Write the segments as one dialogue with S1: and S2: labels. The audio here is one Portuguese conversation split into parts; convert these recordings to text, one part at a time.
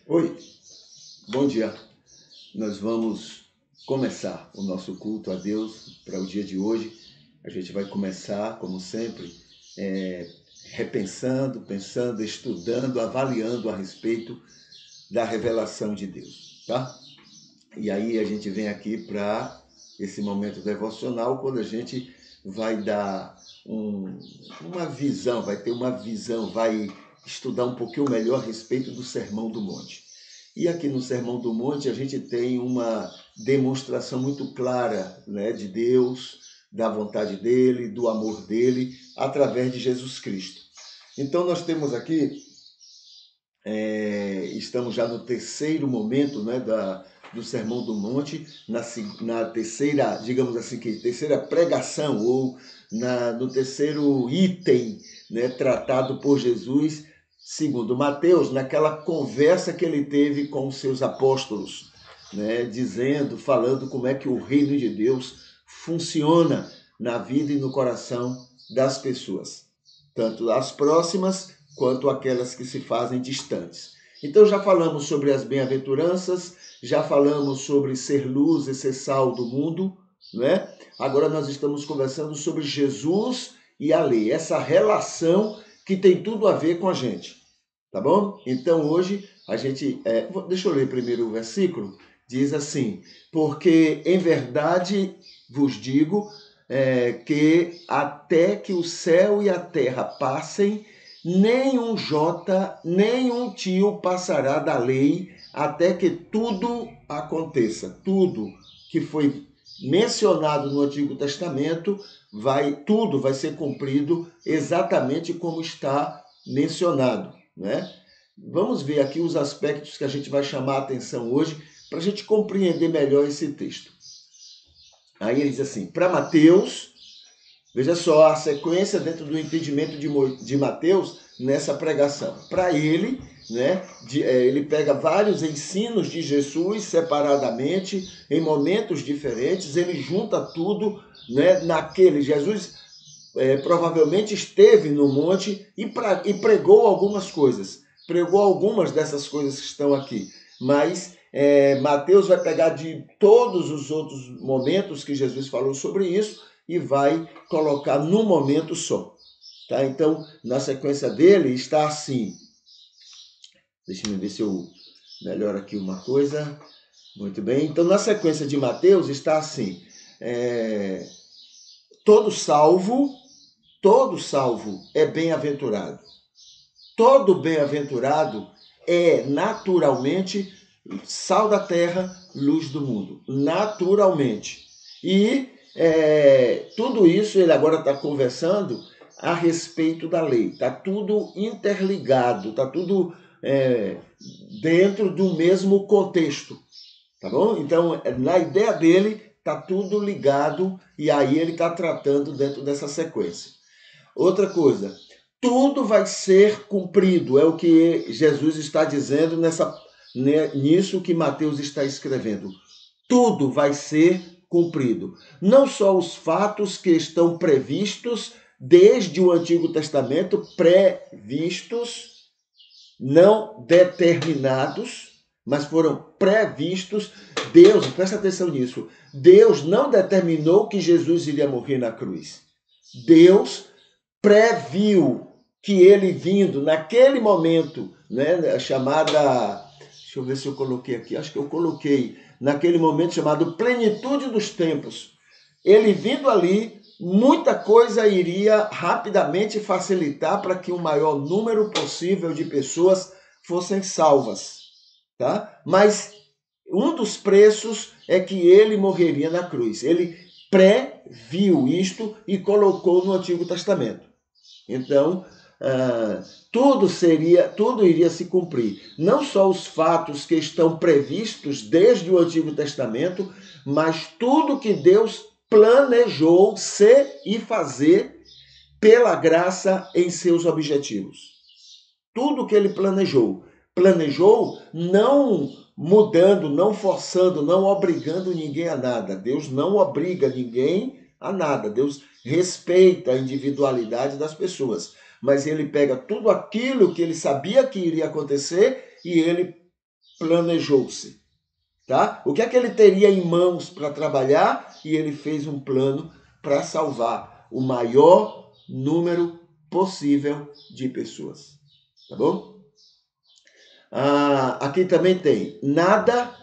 S1: Oi, bom dia. Nós vamos começar o nosso culto a Deus para o dia de hoje. A gente vai começar, como sempre, é, repensando, pensando, estudando, avaliando a respeito da revelação de Deus, tá? E aí a gente vem aqui para esse momento devocional, quando a gente vai dar uma visão, vai ter uma visão, vai estudar um pouquinho melhor a respeito do Sermão do Monte. E aqui no Sermão do Monte a gente tem uma demonstração muito clara, né, de Deus, da vontade dele, do amor dele, através de Jesus Cristo. Então nós temos aqui, estamos já no terceiro momento, né, do Sermão do Monte, na terceira, digamos assim, terceira pregação, ou no terceiro item, né, tratado por Jesus, segundo Mateus, naquela conversa que ele teve com os seus apóstolos, né, falando como é que o reino de Deus funciona na vida e no coração das pessoas, tanto as próximas quanto aquelas que se fazem distantes. Então já falamos sobre as bem-aventuranças, já falamos sobre ser luz e ser sal do mundo, né? Agora nós estamos conversando sobre Jesus e a lei, essa relação que tem tudo a ver com a gente, tá bom? Então hoje a gente, deixa eu ler primeiro o versículo, diz assim: porque em verdade vos digo que até que o céu e a terra passem, nem um jota, nem um tio passará da lei, até que tudo aconteça. Tudo que foi mencionado no Antigo Testamento, tudo vai ser cumprido exatamente como está mencionado, né? Vamos ver aqui os aspectos que a gente vai chamar a atenção hoje para a gente compreender melhor esse texto. Aí ele diz assim, para Mateus, veja só a sequência dentro do entendimento de Mateus nessa pregação. Para ele, né, ele pega vários ensinos de Jesus separadamente, em momentos diferentes, ele junta tudo, né, naquele. Jesus provavelmente esteve no monte e pregou algumas coisas. Pregou algumas dessas coisas que estão aqui. Mas Mateus vai pegar de todos os outros momentos que Jesus falou sobre isso e vai colocar num momento só. Tá? Então, na sequência dele está assim. Deixa eu ver se eu melhoro aqui uma coisa. Muito bem. Então, na sequência de Mateus está assim. Todo salvo é bem-aventurado. Todo bem-aventurado é naturalmente sal da terra, luz do mundo. Naturalmente. E tudo isso ele agora está conversando a respeito da lei. Está tudo interligado, está tudo dentro do mesmo contexto. Tá bom? Então, na ideia dele, está tudo ligado e aí ele está tratando dentro dessa sequência. Outra coisa, tudo vai ser cumprido, é o que Jesus está dizendo nisso que Mateus está escrevendo. Tudo vai ser cumprido. Não só os fatos que estão previstos desde o Antigo Testamento, previstos, não determinados, mas foram previstos. Deus, presta atenção nisso, Deus não determinou que Jesus iria morrer na cruz. Deus previu que ele vindo naquele momento, né, chamada, deixa eu ver se eu coloquei aqui, acho que eu coloquei, naquele momento chamado plenitude dos tempos, ele vindo ali, muita coisa iria rapidamente facilitar para que o maior número possível de pessoas fossem salvas, tá? Mas um dos preços é que ele morreria na cruz. Ele previu isto e colocou no Antigo Testamento. Então, tudo iria se cumprir. Não só os fatos que estão previstos desde o Antigo Testamento, mas tudo que Deus planejou ser e fazer pela graça em seus objetivos. Tudo que ele planejou. Planejou não mudando, não forçando, não obrigando ninguém a nada. Deus não obriga ninguém a nada. Deus respeita a individualidade das pessoas. Mas ele pega tudo aquilo que ele sabia que iria acontecer e ele planejou-se. Tá? O que é que ele teria em mãos para trabalhar? E ele fez um plano para salvar o maior número possível de pessoas. Tá bom? Aqui também tem nada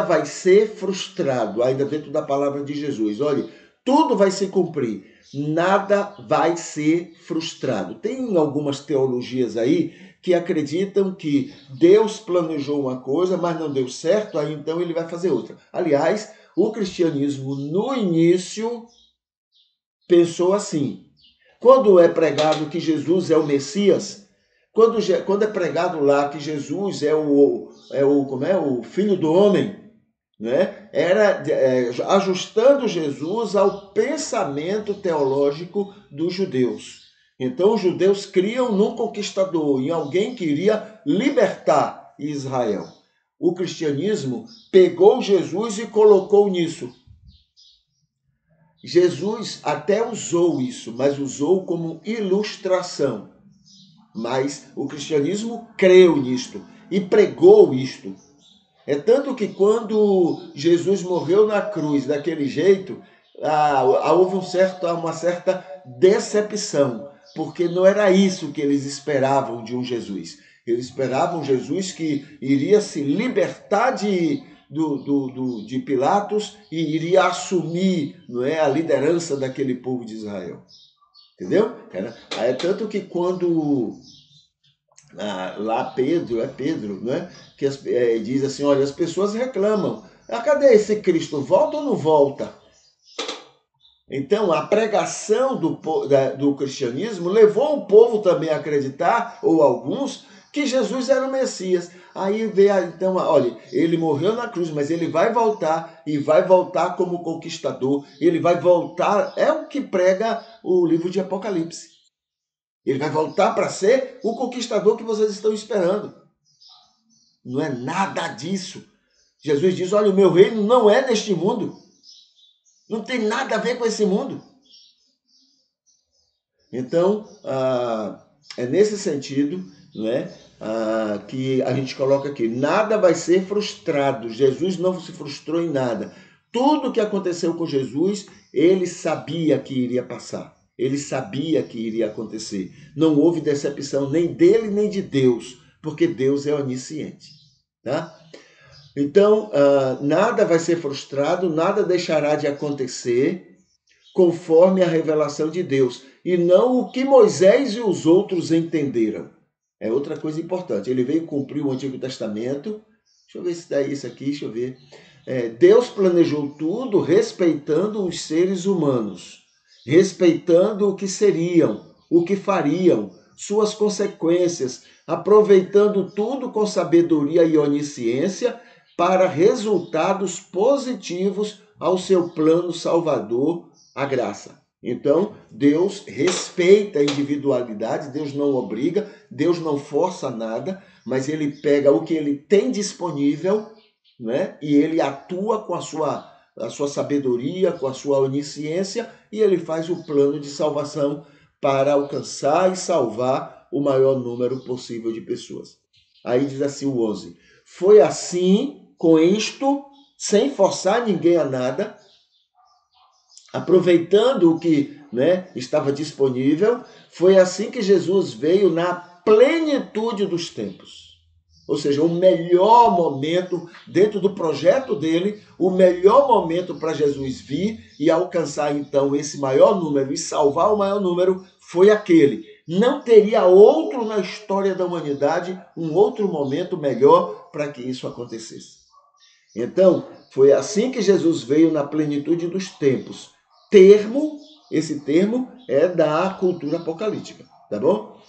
S1: vai ser frustrado, ainda dentro da palavra de Jesus. Olha, tudo vai se cumprir, nada vai ser frustrado. Tem algumas teologias aí que acreditam que Deus planejou uma coisa, mas não deu certo, aí então ele vai fazer outra. Aliás, o cristianismo no início pensou assim. Quando é pregado que Jesus é o Messias, quando é pregado lá que Jesus é o Filho do Homem, né? Era ajustando Jesus ao pensamento teológico dos judeus. Então os judeus criam num conquistador, em alguém que iria libertar Israel. O cristianismo pegou Jesus e colocou nisso. Jesus até usou isso, mas usou como ilustração. Mas o cristianismo creu nisto e pregou isto. É tanto que quando Jesus morreu na cruz daquele jeito, houve uma certa decepção, porque não era isso que eles esperavam de um Jesus. Eles esperavam um Jesus que iria se libertar de Pilatos e iria assumir, não é, a liderança daquele povo de Israel. Entendeu? É tanto que quando lá Pedro, né, que diz assim, olha, as pessoas reclamam, cadê esse Cristo? Volta ou não volta? Então, a pregação do cristianismo levou o povo também a acreditar, ou alguns, que Jesus era o Messias. Aí então, olha, ele morreu na cruz, mas ele vai voltar, e vai voltar como conquistador. Ele vai voltar, é o que prega o livro de Apocalipse. Ele vai voltar para ser o conquistador que vocês estão esperando. Não é nada disso. Jesus diz, olha, o meu reino não é neste mundo. Não tem nada a ver com esse mundo. Então, é nesse sentido, não é, que a gente coloca aqui. Nada vai ser frustrado. Jesus não se frustrou em nada. Tudo que aconteceu com Jesus, ele sabia que iria passar. Ele sabia que iria acontecer. Não houve decepção nem dele nem de Deus, porque Deus é onisciente. Tá? Então, nada vai ser frustrado, nada deixará de acontecer conforme a revelação de Deus, e não o que Moisés e os outros entenderam. É outra coisa importante. Ele veio cumprir o Antigo Testamento. Deixa eu ver se dá isso aqui, deixa eu ver. Deus planejou tudo respeitando os seres humanos, respeitando o que seriam, o que fariam, suas consequências, aproveitando tudo com sabedoria e onisciência para resultados positivos ao seu plano salvador, a graça. Então, Deus respeita a individualidade, Deus não obriga, Deus não força nada, mas ele pega o que ele tem disponível, né? E ele atua com a sua sabedoria, com a sua onisciência, e ele faz o plano de salvação para alcançar e salvar o maior número possível de pessoas. Aí diz assim o 11, foi assim, com isto, sem forçar ninguém a nada, aproveitando o que, né, estava disponível, foi assim que Jesus veio na plenitude dos tempos. Ou seja, o melhor momento, dentro do projeto dele, o melhor momento para Jesus vir e alcançar então esse maior número e salvar o maior número foi aquele. Não teria outro na história da humanidade, um outro momento melhor para que isso acontecesse. Então, foi assim que Jesus veio na plenitude dos tempos. Esse termo é da cultura apocalíptica, tá bom?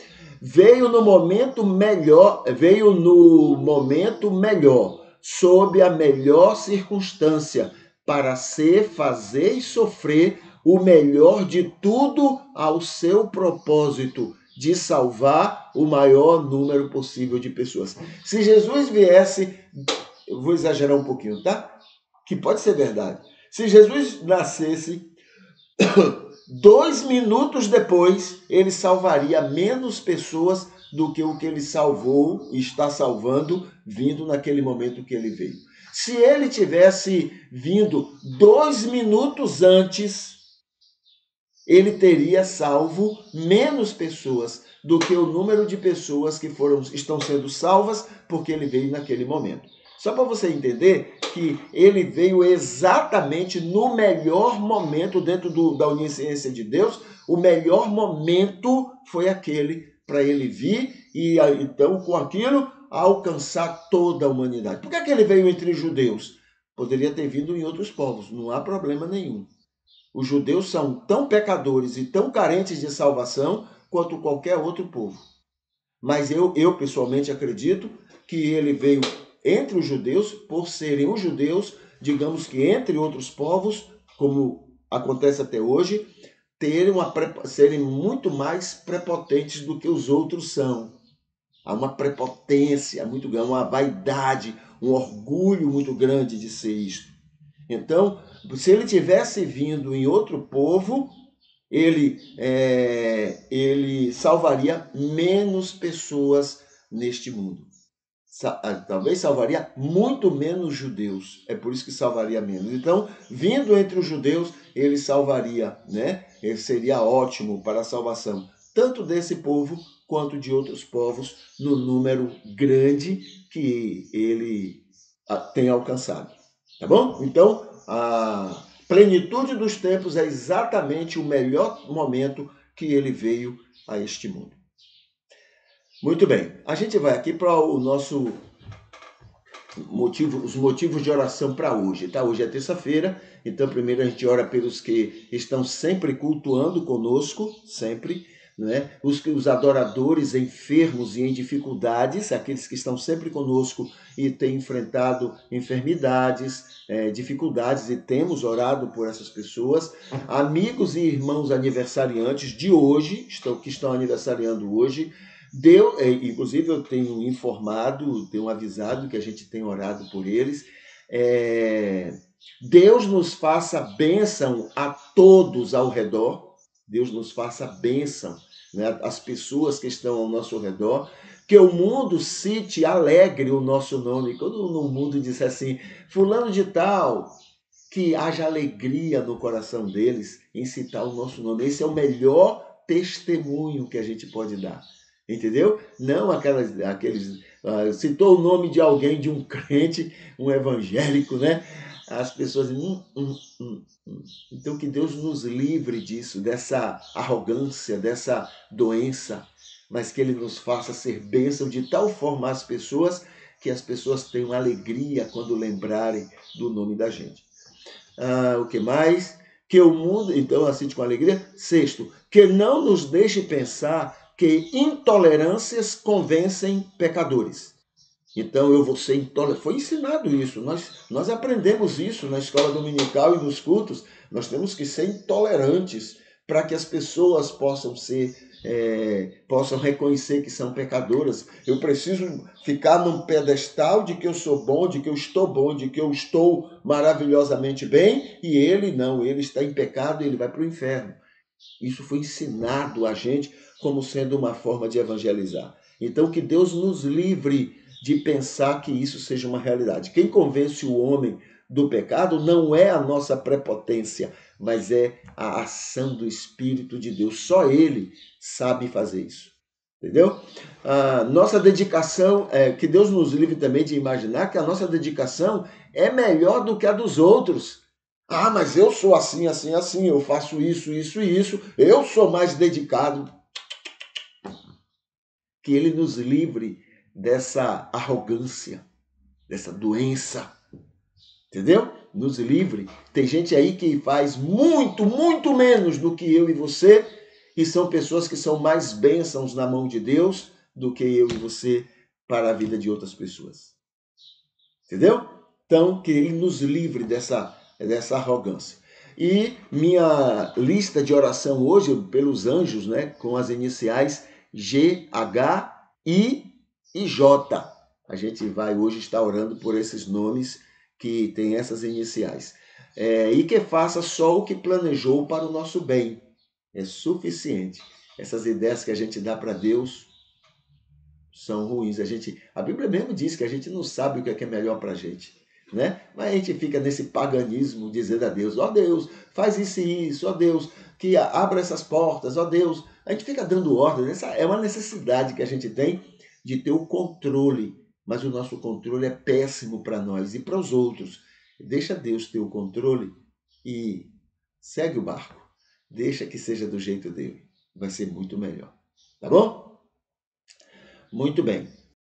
S1: Veio no momento melhor, sob a melhor circunstância, para fazer e sofrer o melhor de tudo ao seu propósito, de salvar o maior número possível de pessoas. Se Jesus viesse, eu vou exagerar um pouquinho, tá? Que pode ser verdade. Se Jesus nascesse 2 minutos depois, ele salvaria menos pessoas do que o que ele salvou e está salvando vindo naquele momento que ele veio. Se ele tivesse vindo 2 minutos antes, ele teria salvo menos pessoas do que o número de pessoas que estão sendo salvas porque ele veio naquele momento. Só para você entender que ele veio exatamente no melhor momento dentro da onisciência de Deus, o melhor momento foi aquele para ele vir e então com aquilo alcançar toda a humanidade. Por que ele veio entre os judeus? Poderia ter vindo em outros povos, não há problema nenhum. Os judeus são tão pecadores e tão carentes de salvação quanto qualquer outro povo. Mas eu pessoalmente acredito que ele veio entre os judeus, por serem os judeus, digamos que entre outros povos, como acontece até hoje, serem muito mais prepotentes do que os outros são. Há uma prepotência muito grande, uma vaidade, um orgulho muito grande de ser isto. Então, se ele tivesse vindo em outro povo, ele salvaria menos pessoas neste mundo. Talvez salvaria muito menos judeus. É por isso que salvaria menos. Então, vindo entre os judeus, ele salvaria, né? Ele seria ótimo para a salvação, tanto desse povo quanto de outros povos, no número grande que ele tem alcançado. Tá bom? Então, a plenitude dos tempos é exatamente o melhor momento que ele veio a este mundo. Muito bem, a gente vai aqui para o nosso os motivos de oração para hoje, tá? Hoje é terça-feira, então primeiro a gente ora pelos que estão sempre cultuando conosco, sempre, né? Os adoradores enfermos e em dificuldades, aqueles que estão sempre conosco e têm enfrentado enfermidades, dificuldades, e temos orado por essas pessoas. Amigos e irmãos aniversariantes de hoje, que estão aniversariando hoje, inclusive eu tenho informado, tenho avisado que a gente tem orado por eles. Deus nos faça bênção a todos ao redor. Deus nos faça bênção, né, as pessoas que estão ao nosso redor. Que o mundo cite alegre o nosso nome. Quando o mundo disser assim, fulano de tal, que haja alegria no coração deles em citar o nosso nome. Esse é o melhor testemunho que a gente pode dar. Entendeu? Não aqueles citou o nome de alguém, de um crente, um evangélico, né? As pessoas Então que Deus nos livre disso, dessa arrogância, dessa doença, mas que Ele nos faça ser bênção de tal forma às pessoas que as pessoas tenham alegria quando lembrarem do nome da gente. O que mais? Que o mundo, então, assiste com alegria. Sexto, que não nos deixe pensar que intolerâncias convencem pecadores. Então, eu vou ser intolerante. Foi ensinado isso. Nós aprendemos isso na escola dominical e nos cultos. Nós temos que ser intolerantes para que as pessoas possam reconhecer que são pecadoras. Eu preciso ficar num pedestal de que eu sou bom, de que eu estou bom, de que eu estou maravilhosamente bem, e ele não, ele está em pecado e ele vai para o inferno. Isso foi ensinado a gente como sendo uma forma de evangelizar. Então, que Deus nos livre de pensar que isso seja uma realidade. Quem convence o homem do pecado não é a nossa prepotência, mas é a ação do Espírito de Deus. Só Ele sabe fazer isso. Entendeu? A nossa dedicação, que Deus nos livre também de imaginar que a nossa dedicação é melhor do que a dos outros. Mas eu sou assim, assim, assim, eu faço isso, isso e isso, eu sou mais dedicado. Que Ele nos livre dessa arrogância, dessa doença, entendeu? Nos livre. Tem gente aí que faz muito, muito menos do que eu e você, e são pessoas que são mais bênçãos na mão de Deus do que eu e você para a vida de outras pessoas. Entendeu? Então, que Ele nos livre dessa arrogância. E minha lista de oração hoje, pelos anjos, né, com as iniciais G, H, I e J. A gente vai hoje estar orando por esses nomes que têm essas iniciais. E que faça só o que planejou para o nosso bem. É suficiente. Essas ideias que a gente dá para Deus são ruins. A Bíblia mesmo diz que a gente não sabe o que é melhor para a gente, né? Mas a gente fica nesse paganismo dizendo a Deus, ó Deus, faz isso e isso, ó Deus, que abra essas portas, ó Deus. A gente fica dando ordem. Essa é uma necessidade que a gente tem de ter o controle, mas o nosso controle é péssimo para nós e para os outros. Deixa Deus ter o controle e segue o barco. Deixa que seja do jeito dele. Vai ser muito melhor. Tá bom? Muito bem.